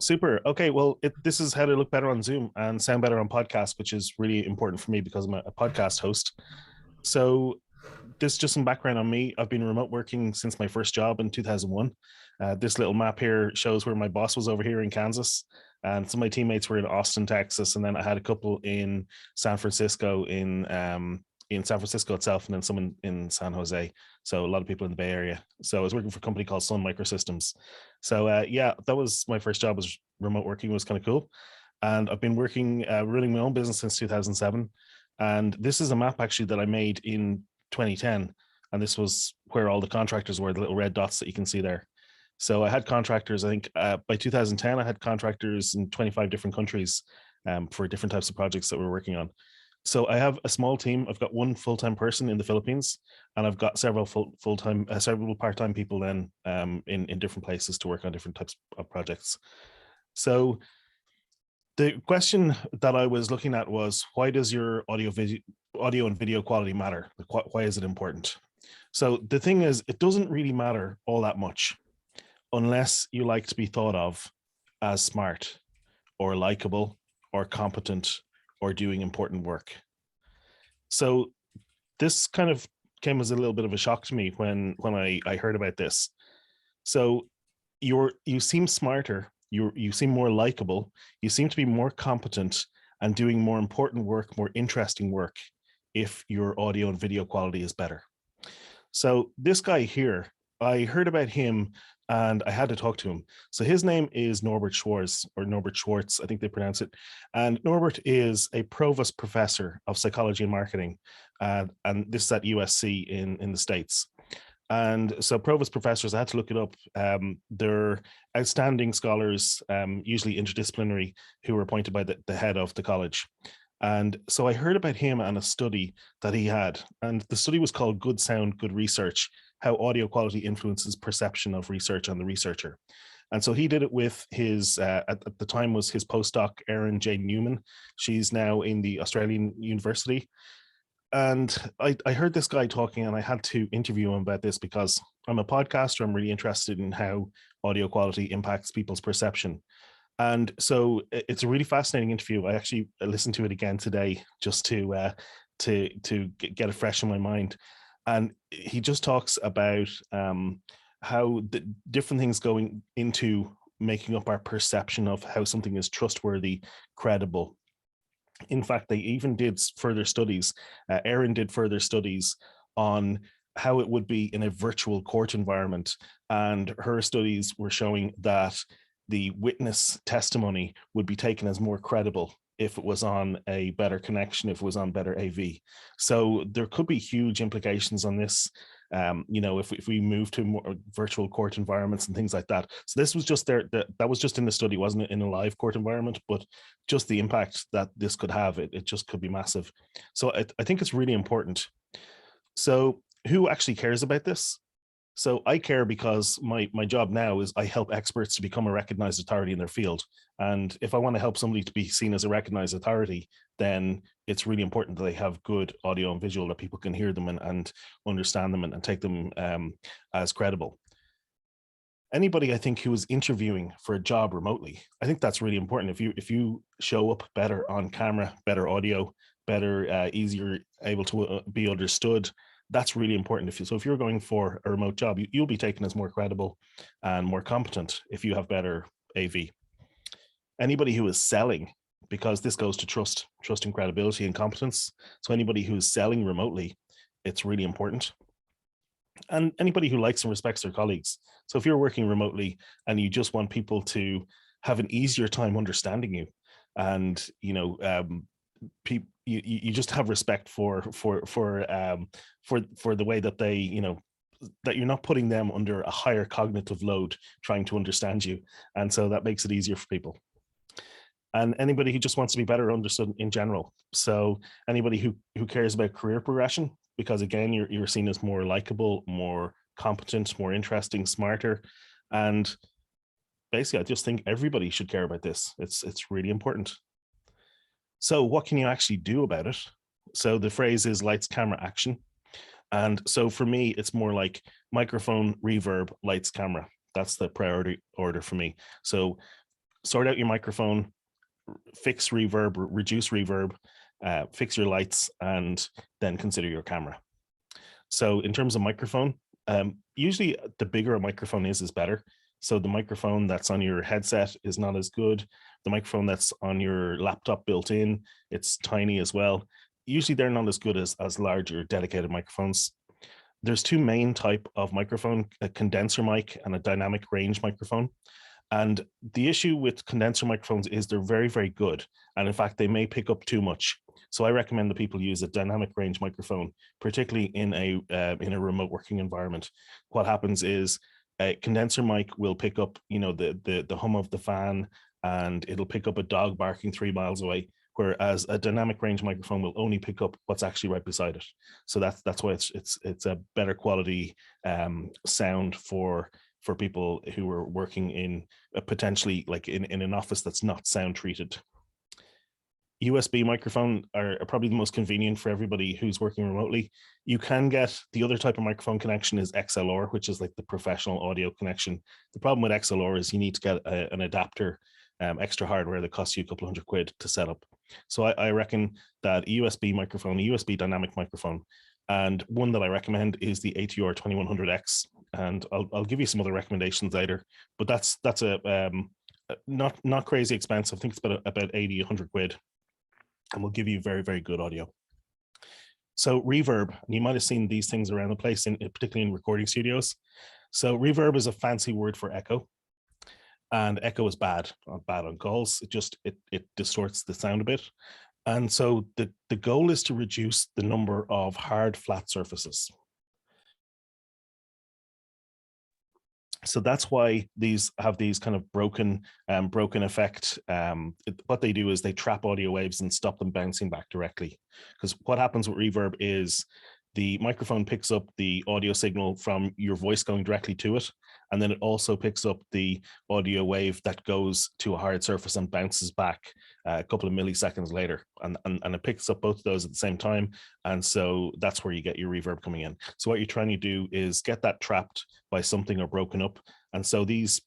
Super. Okay, well, this is how to look better on Zoom and sound better on podcast, which is really important for me because I'm a podcast host. So, this is just some background on me. I've been remote working since my first job in 2001. This little map here shows where my boss was over here in Kansas, and some of my teammates were in Austin, Texas, and then I had a couple in San Francisco, in San Francisco itself, and then some in San Jose. So a lot of people in the Bay Area. So I was working for a company called Sun Microsystems. So yeah, that was my first job. Was remote working. It was kind of cool, and I've been working running my own business since 2007. And this is a map actually that I made in 2010, and this was where all the contractors were, the little red dots that you can see there. So I had contractors. I think by 2010, I had contractors in 25 different countries for different types of projects that we're working on. So I have a small team. I've got one full-time person in the Philippines, and I've got several full-time, several part-time people then in different places to work on different types of projects. So the question that I was looking at was, why does your audio and video quality matter? Like, why is it important? So the thing is, it doesn't really matter all that much unless you like to be thought of as smart or likable or competent or doing important work. So this kind of came as a little bit of a shock to me when I heard about this. So you seem smarter, you seem more likable, you seem to be more competent and doing more important work, more interesting work if your audio and video quality is better. So this guy here, I heard about him and I had to talk to him. So his name is Norbert Schwartz, or Norbert Schwartz, I think they pronounce it. And Norbert is a provost professor of psychology and marketing. And this is at USC in the States. And so provost professors, I had to look it up. They're outstanding scholars, usually interdisciplinary, who were appointed by the head of the college. And so I heard about him and a study that he had. And the study was called Good Sound, Good Research: How Audio Quality Influences Perception of Research and the Researcher. And so he did it with his, at the time was his postdoc, Erin J. Newman. She's now in the Australian University. And I heard this guy talking and I had to interview him about this because I'm a podcaster. I'm really interested in how audio quality impacts people's perception. And so it's a really fascinating interview. I actually listened to it again today just to get it fresh in my mind. And he just talks about how the different things going into making up our perception of how something is trustworthy, credible. In fact, they even did further studies. Erin did further studies on how it would be in a virtual court environment. And her studies were showing that the witness testimony would be taken as more credible if it was on a better connection, if it was on better AV. So there could be huge implications on this, if we move to more virtual court environments and things like that. So this was just that was just in the study, wasn't in a live court environment, but just the impact that this could have, it just could be massive. So I think it's really important. So who actually cares about this? So I care because my job now is I help experts to become a recognized authority in their field. And if I want to help somebody to be seen as a recognized authority, then it's really important that they have good audio and visual, that people can hear them and understand them and take them as credible. Anybody, I think, who is interviewing for a job remotely, I think that's really important. If you show up better on camera, better audio, better, easier able to be understood, that's really important. If you're going for a remote job, you'll be taken as more credible and more competent if you have better AV. Anybody who is selling, because this goes to trust and credibility and competence. So anybody who's selling remotely, it's really important. And anybody who likes and respects their colleagues. So if you're working remotely and you just want people to have an easier time understanding you, and you just have respect for the way that they, that you're not putting them under a higher cognitive load trying to understand you, and so that makes it easier for people. And anybody who just wants to be better understood in general. So anybody who cares about career progression, because again, you're seen as more likable, more competent, more interesting, smarter. And basically, I just think everybody should care about this. It's really important. So what can you actually do about it? So the phrase is lights, camera, action. And so for me, it's more like microphone, reverb, lights, camera. That's the priority order for me. So sort out your microphone, fix reverb, reduce reverb, fix your lights, and then consider your camera. So in terms of microphone, usually the bigger a microphone is better. So the microphone that's on your headset is not as good. The microphone that's on your laptop built in, it's tiny as well. Usually they're not as good as larger dedicated microphones. There's two main type of microphone, a condenser mic and a dynamic range microphone. And the issue with condenser microphones is they're very, very good. And in fact, they may pick up too much. So I recommend that people use a dynamic range microphone, particularly in a remote working environment. What happens is a condenser mic will pick up, the hum of the fan, and it'll pick up a dog barking 3 miles away. Whereas a dynamic range microphone will only pick up what's actually right beside it. So that's why it's a better quality sound for people who are working in potentially like in an office that's not sound treated. USB microphone are probably the most convenient for everybody who's working remotely. You can get the other type of microphone connection is XLR, which is like the professional audio connection. The problem with XLR is you need to get an adapter, extra hardware that costs you a couple $100 to set up. So I reckon that a USB microphone, a USB dynamic microphone, and one that I recommend is the ATR 2100X. And I'll give you some other recommendations later, but that's a not crazy expensive. I think it's about 80, $100, and will give you very, very good audio. So reverb, you might have seen these things around the place, particularly in recording studios. So reverb is a fancy word for echo, and echo is bad on calls. It distorts the sound a bit. And so the goal is to reduce the number of hard flat surfaces. So that's why these have these kind of broken effect. What they do is they trap audio waves and stop them bouncing back directly. Because what happens with reverb is the microphone picks up the audio signal from your voice going directly to it, and then it also picks up the audio wave that goes to a hard surface and bounces back a couple of milliseconds later, and it picks up both of those at the same time, and so that's where you get your reverb coming in. So what you're trying to do is get that trapped by something or broken up, and so these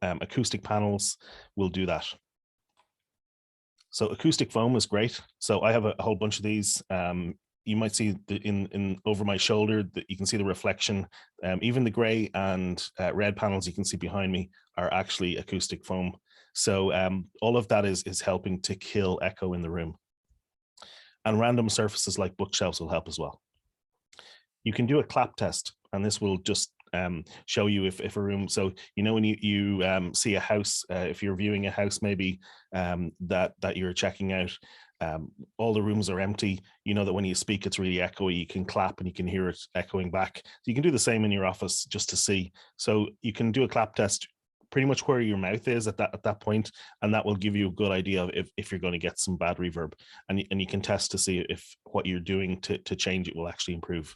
acoustic panels will do that. So acoustic foam is great. So I have a whole bunch of these. You might see in over my shoulder that you can see the reflection. Even the gray and red panels you can see behind me are actually acoustic foam. So all of that is helping to kill echo in the room. And random surfaces like bookshelves will help as well. You can do a clap test, and this will just show you if a room, so when you see a house, if you're viewing a house maybe that you're checking out, all the rooms are empty, that when you speak it's really echoey, you can clap and you can hear it echoing back. So you can do the same in your office just to see. So you can do a clap test pretty much where your mouth is at that point, and that will give you a good idea of if you're going to get some bad reverb, and you can test to see if what you're doing to change it will actually improve.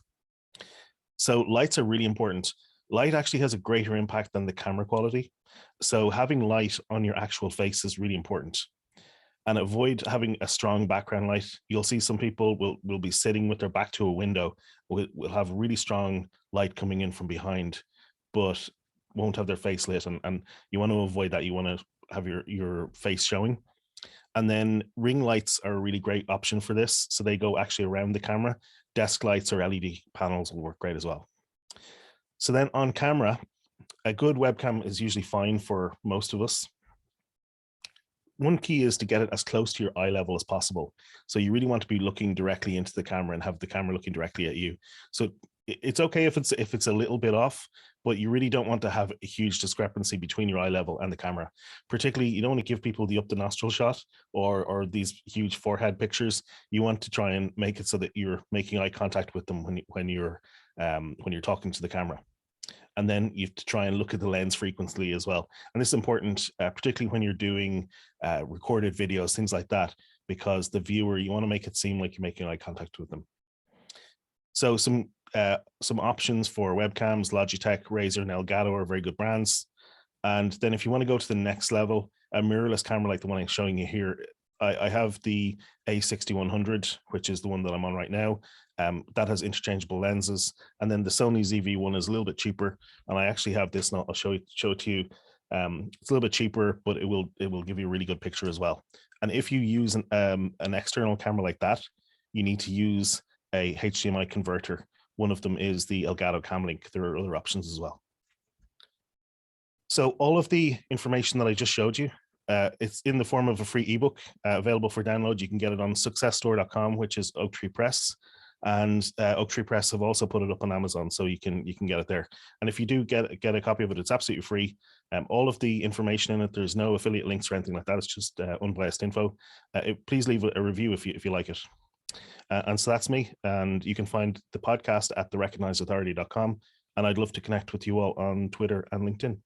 So lights are really important. Light actually has a greater impact than the camera quality. So having light on your actual face is really important. And avoid having a strong background light. You'll see some people will be sitting with their back to a window, will have really strong light coming in from behind, but won't have their face lit. And you want to avoid that. You want to have your face showing. And then ring lights are a really great option for this. So they go actually around the camera. Desk lights or LED panels will work great as well. So then on camera, a good webcam is usually fine for most of us. One key is to get it as close to your eye level as possible. So you really want to be looking directly into the camera and have the camera looking directly at you. So it's okay if it's a little bit off, but you really don't want to have a huge discrepancy between your eye level and the camera. Particularly, you don't want to give people the up the nostril shot or these huge forehead pictures. You want to try and make it so that you're making eye contact with them when you're talking to the camera. And then you have to try and look at the lens frequently as well. And this is important, particularly when you're doing recorded videos, things like that, because the viewer, you want to make it seem like you're making eye contact with them. So some options for webcams, Logitech, Razer, and Elgato are very good brands. And then if you want to go to the next level, a mirrorless camera like the one I'm showing you here, I have the A6100, which is the one that I'm on right now. That has interchangeable lenses. And then the Sony ZV-1 is a little bit cheaper. And I actually have this now. I'll show it to you. It's a little bit cheaper, but it will give you a really good picture as well. And if you use an external camera like that, you need to use a HDMI converter. One of them is the Elgato Camlink. There are other options as well. So all of the information that I just showed you, it's in the form of a free ebook available for download. You can get it on successstore.com, which is Oak Tree Press. And Oak Tree Press have also put it up on Amazon, so you can get it there. And if you do get a copy of it, it's absolutely free. All of the information in it, there's no affiliate links or anything like that. It's just unbiased info. Please leave a review if you like it. And so that's me. And you can find the podcast at therecognizedauthority.com. And I'd love to connect with you all on Twitter and LinkedIn.